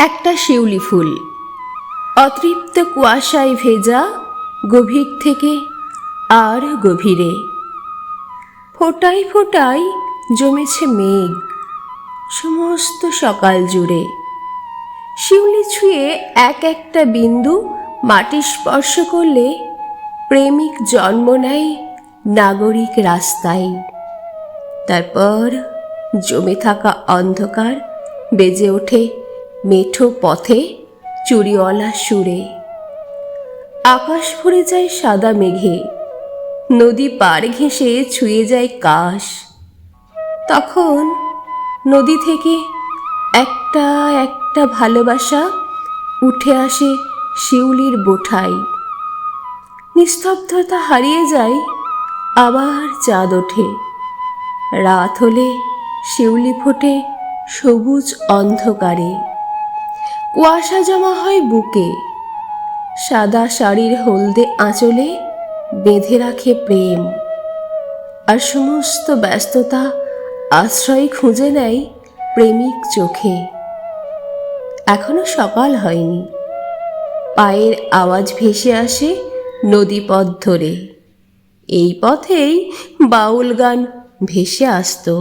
একটা শিউলি ফুল, অতৃপ্ত কুয়াশায় ভেজা, গভীর থেকে আর গভীরে। ফোটায় ফোটায় জমেছে মেঘ সমস্ত সকাল জুড়ে। শিউলি ছুঁয়ে এক একটা বিন্দু মাটি স্পর্শ করলে প্রেমিক জন্ম নেয় নাগরিক রাস্তায়। তারপর জমে থাকা অন্ধকার বেজে ওঠে মেঠো পথে চুড়িওয়ালা সুরে। আকাশ ভরে যায় সাদা মেঘে, নদী পাড় ঘেঁষে ছুঁয়ে যায় কাশ। তখন নদী থেকে একটা একটা ভালোবাসা উঠে আসে শিউলির বোঁঠায়। নিস্তব্ধতা হারিয়ে যায়, আবার চাঁদ ওঠে। রাত হলে শিউলি ফোটে সবুজ অন্ধকারে। কুয়াশা জমা হয় বুকে, সাদা শাড়ির হলদে আঁচলে বেঁধে রাখে প্রেম। আর সমস্ত ব্যস্ততা আশ্রয় খুঁজে নেয় প্রেমিক চোখে। এখনো সকাল হয়নি, পায়ের আওয়াজ ভেসে আসে নদীপথ ধরে। এই পথেই বাউল গান ভেসে আসতো।